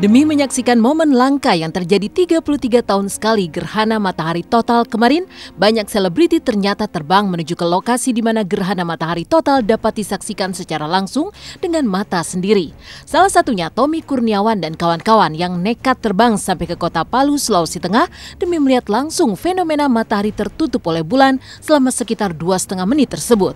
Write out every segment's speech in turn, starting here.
Demi menyaksikan momen langka yang terjadi 33 tahun sekali gerhana matahari total kemarin, banyak selebriti ternyata terbang menuju ke lokasi di mana gerhana matahari total dapat disaksikan secara langsung dengan mata sendiri. Salah satunya Tommy Kurniawan dan kawan-kawan yang nekat terbang sampai ke kota Palu, Sulawesi Tengah demi melihat langsung fenomena matahari tertutup oleh bulan selama sekitar 2,5 menit tersebut.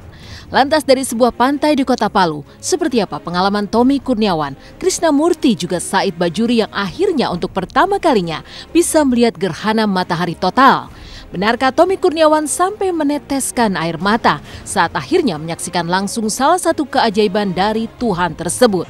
Lantas dari sebuah pantai di kota Palu, seperti apa pengalaman Tommy Kurniawan, Krisnamurti juga Said Bajuri yang akhirnya untuk pertama kalinya bisa melihat gerhana matahari total? Benarkah Tommy Kurniawan sampai meneteskan air mata saat akhirnya menyaksikan langsung salah satu keajaiban dari Tuhan tersebut?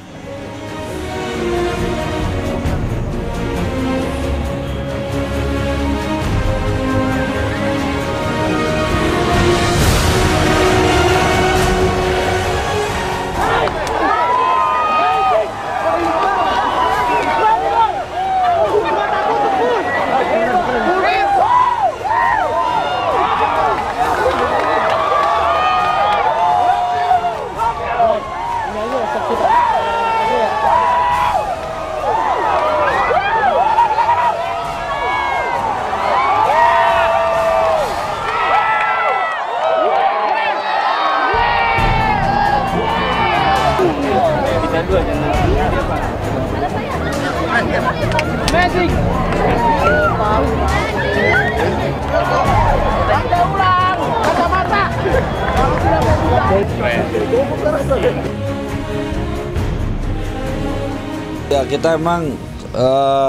Magic. Kacamata. Ya, kita emang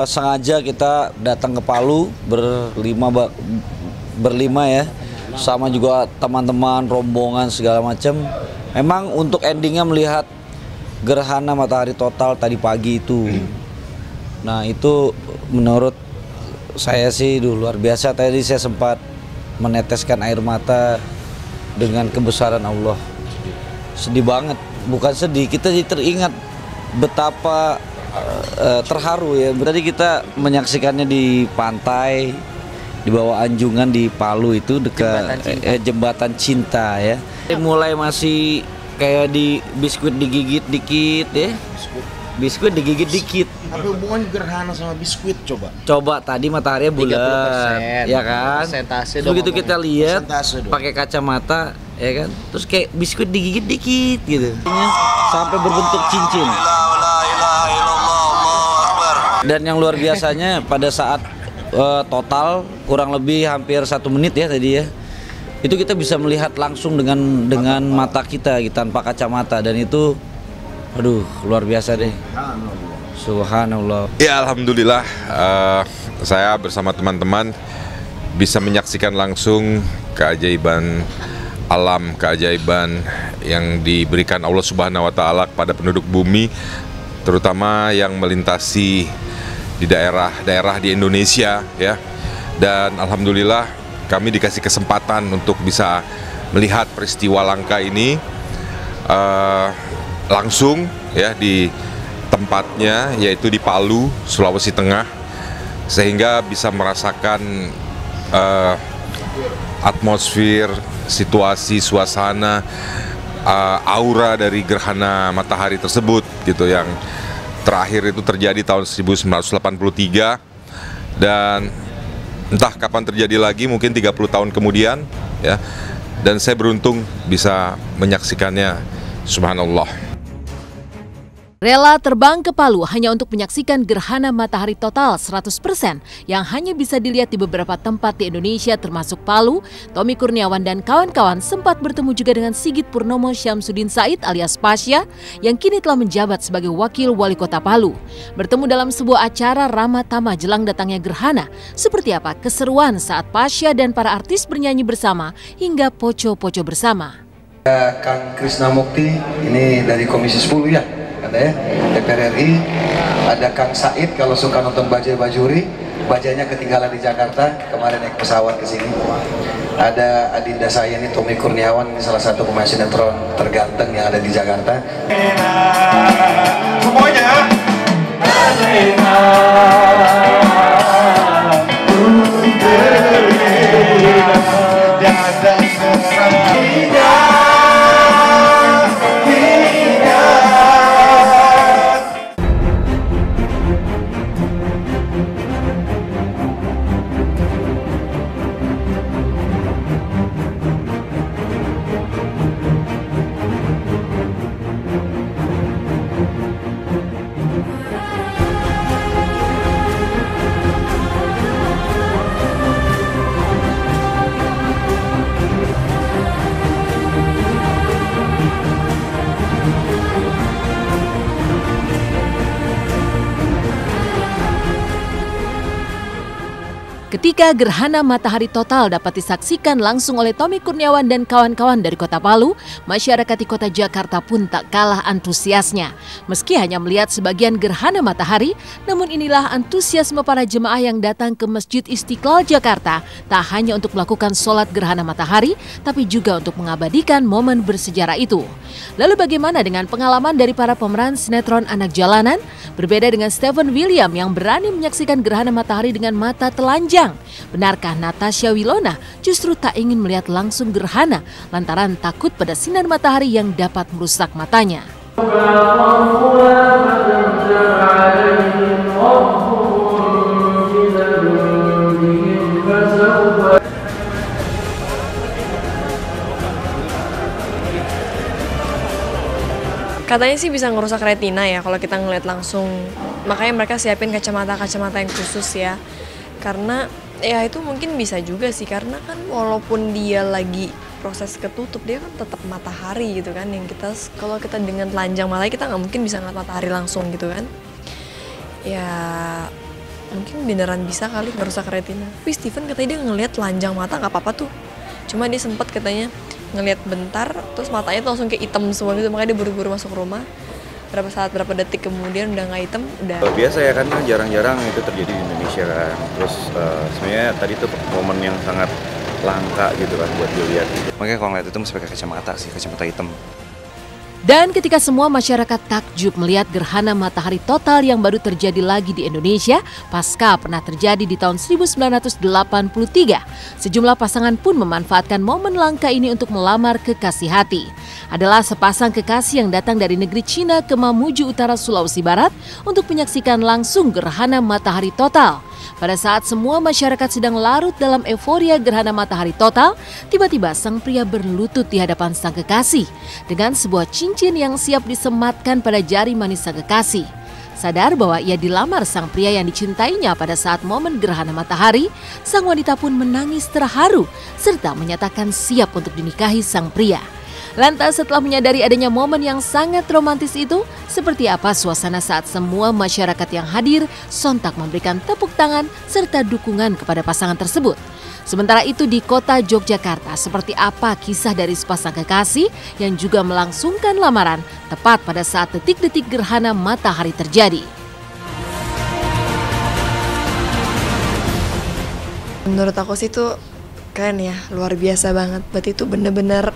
sengaja kita datang ke Palu berlima ya, sama juga teman-teman rombongan segala macam. Memang untuk endingnya melihat gerhana matahari total tadi pagi itu. Nah, itu menurut saya sih luar biasa. Tadi saya sempat meneteskan air mata dengan kebesaran Allah. Sedih banget, bukan sedih, kita jadi teringat betapa terharu ya. Berarti kita menyaksikannya di pantai di bawah anjungan di Palu itu dekat jembatan cinta ya. Mulai masih kayak di biskuit digigit dikit ya. Biskuit digigit dikit. Apa hubungannya gerhana sama biskuit coba? Coba tadi mataharinya bulat, ya kan? Begitu kita lihat pakai kacamata, ya kan? Terus kayak biskuit digigit dikit gitu. Sampai berbentuk cincin. Dan yang luar biasanya pada saat total kurang lebih hampir 1 menit ya tadi ya. Itu kita bisa melihat langsung dengan mata kita gitu, tanpa kacamata, dan itu aduh luar biasa deh. Subhanallah. Ya, alhamdulillah saya bersama teman-teman bisa menyaksikan langsung keajaiban alam, keajaiban yang diberikan Allah Subhanahu wa taala kepada penduduk bumi, terutama yang melintasi di daerah-daerah di Indonesia ya. Dan alhamdulillah kami dikasih kesempatan untuk bisa melihat peristiwa langka ini langsung ya di tempatnya, yaitu di Palu, Sulawesi Tengah, sehingga bisa merasakan atmosfer, situasi, suasana, aura dari gerhana matahari tersebut gitu, yang terakhir itu terjadi tahun 1983 dan entah kapan terjadi lagi, mungkin 30 tahun kemudian ya. Dan saya beruntung bisa menyaksikannya, subhanallah. Rela terbang ke Palu hanya untuk menyaksikan gerhana matahari total 100% yang hanya bisa dilihat di beberapa tempat di Indonesia termasuk Palu. Tommy Kurniawan dan kawan-kawan sempat bertemu juga dengan Sigit Purnomo Syamsuddin Said alias Pasya yang kini telah menjabat sebagai wakil wali kota Palu. Bertemu dalam sebuah acara ramah tamah jelang datangnya gerhana. Seperti apa keseruan saat Pasya dan para artis bernyanyi bersama hingga poco-poco bersama. Kang Krisnamurti ini dari Komisi 10 ya, ada ya, DPR RI. Ada Kang Said, kalau suka nonton Bajuri, bajanya ketinggalan di Jakarta, kemarin naik pesawat ke sini. Ada adinda saya ini Tommy Kurniawan, ini salah satu pemain sinetron terganteng yang ada di Jakarta. Semuanya. Ketika gerhana matahari total dapat disaksikan langsung oleh Tommy Kurniawan dan kawan-kawan dari Kota Palu, masyarakat di Kota Jakarta pun tak kalah antusiasnya. Meski hanya melihat sebagian gerhana matahari, namun inilah antusiasme para jemaah yang datang ke Masjid Istiqlal Jakarta, tak hanya untuk melakukan sholat gerhana matahari, tapi juga untuk mengabadikan momen bersejarah itu. Lalu bagaimana dengan pengalaman dari para pemeran sinetron anak jalanan? Berbeda dengan Steven William yang berani menyaksikan gerhana matahari dengan mata telanjang. Benarkah Natasha Wilona justru tak ingin melihat langsung gerhana lantaran takut pada sinar matahari yang dapat merusak matanya? Katanya sih bisa ngerusak retina ya kalau kita ngeliat langsung. Makanya mereka siapin kacamata yang khusus ya. Karena ya itu mungkin bisa juga sih, karena kan walaupun dia lagi proses ketutup, dia kan tetap matahari gitu kan. Yang kita kalau kita dengan telanjang malah kita nggak mungkin bisa ngeliat matahari langsung gitu kan. Ya mungkin beneran bisa kali ngerusak retina. Tapi Steven katanya dia ngeliat telanjang mata nggak apa-apa tuh. Cuma dia sempat katanya ngeliat bentar, terus matanya tuh langsung kayak hitam semua gitu, makanya dia buru-buru masuk rumah. Berapa detik kemudian udah nggak hitam, udah. Biasa ya kan, jarang-jarang itu terjadi di Indonesia kan. Terus sebenarnya tadi tuh momen yang sangat langka gitu kan buat dilihat. Makanya kalau ngeliat itu mesti pakai kacamata sih, kacamata hitam. Dan ketika semua masyarakat takjub melihat gerhana matahari total yang baru terjadi lagi di Indonesia, pasca pernah terjadi di tahun 1983, sejumlah pasangan pun memanfaatkan momen langka ini untuk melamar kekasih hati. Adalah sepasang kekasih yang datang dari negeri Cina ke Mamuju Utara, Sulawesi Barat untuk menyaksikan langsung gerhana matahari total. Pada saat semua masyarakat sedang larut dalam euforia gerhana matahari total, tiba-tiba sang pria berlutut di hadapan sang kekasih dengan sebuah cincin yang siap disematkan pada jari manis sang kekasih. Sadar bahwa ia dilamar sang pria yang dicintainya pada saat momen gerhana matahari, sang wanita pun menangis terharu serta menyatakan siap untuk dinikahi sang pria. Lantas setelah menyadari adanya momen yang sangat romantis itu, seperti apa suasana saat semua masyarakat yang hadir sontak memberikan tepuk tangan serta dukungan kepada pasangan tersebut. Sementara itu di kota Yogyakarta, seperti apa kisah dari sepasang kekasih yang juga melangsungkan lamaran tepat pada saat detik-detik gerhana matahari terjadi. Menurut aku sih itu keren ya, luar biasa banget. Berarti itu bener-bener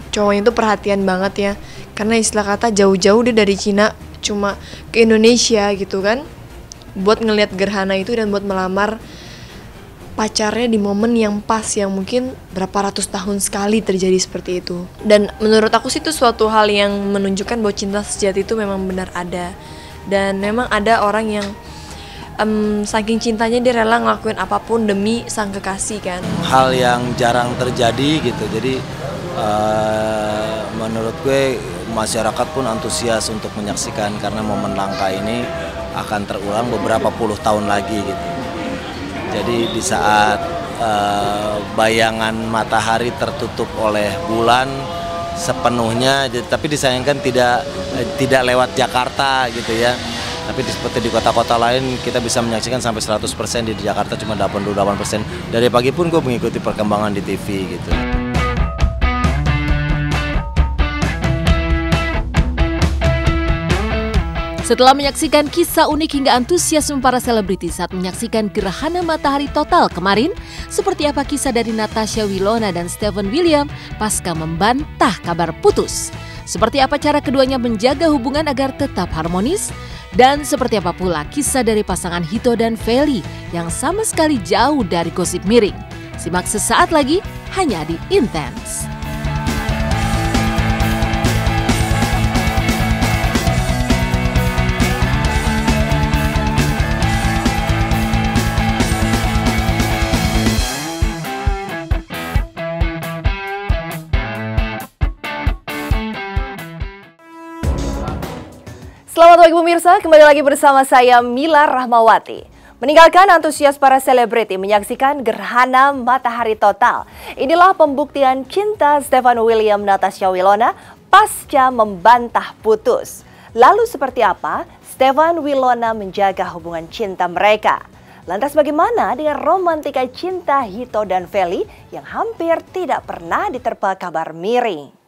cowoknya itu perhatian banget ya, karena istilah kata jauh-jauh dia dari Cina cuma ke Indonesia gitu kan, buat ngelihat gerhana itu dan buat melamar pacarnya di momen yang pas, yang mungkin berapa ratus tahun sekali terjadi seperti itu. Dan menurut aku sih itu suatu hal yang menunjukkan bahwa cinta sejati itu memang benar ada, dan memang ada orang yang saking cintanya dia rela ngelakuin apapun demi sang kekasih kan. Hal yang jarang terjadi gitu, jadi menurut gue masyarakat pun antusias untuk menyaksikan karena momen langka ini akan terulang beberapa puluh tahun lagi gitu. Jadi di saat bayangan matahari tertutup oleh bulan sepenuhnya, tapi disayangkan tidak lewat Jakarta gitu ya. Tapi seperti di kota-kota lain kita bisa menyaksikan sampai 100%, di Jakarta cuma 88%. Dari pagi pun gue mengikuti perkembangan di TV gitu. Setelah menyaksikan kisah unik hingga antusiasme para selebritis saat menyaksikan gerhana matahari total kemarin, seperti apa kisah dari Natasha Wilona dan Steven William pasca membantah kabar putus? Seperti apa cara keduanya menjaga hubungan agar tetap harmonis? Dan seperti apa pula kisah dari pasangan Hito dan Feli yang sama sekali jauh dari gosip miring? Simak sesaat lagi hanya di Intense. Selamat pagi pemirsa, kembali lagi bersama saya Mila Rahmawati. Meninggalkan antusias para selebriti menyaksikan gerhana matahari total. Inilah pembuktian cinta Steven William Natasha Wilona pasca membantah putus. Lalu seperti apa Steven Wilona menjaga hubungan cinta mereka? Lantas bagaimana dengan romantika cinta Hito dan Feli yang hampir tidak pernah diterpa kabar miring?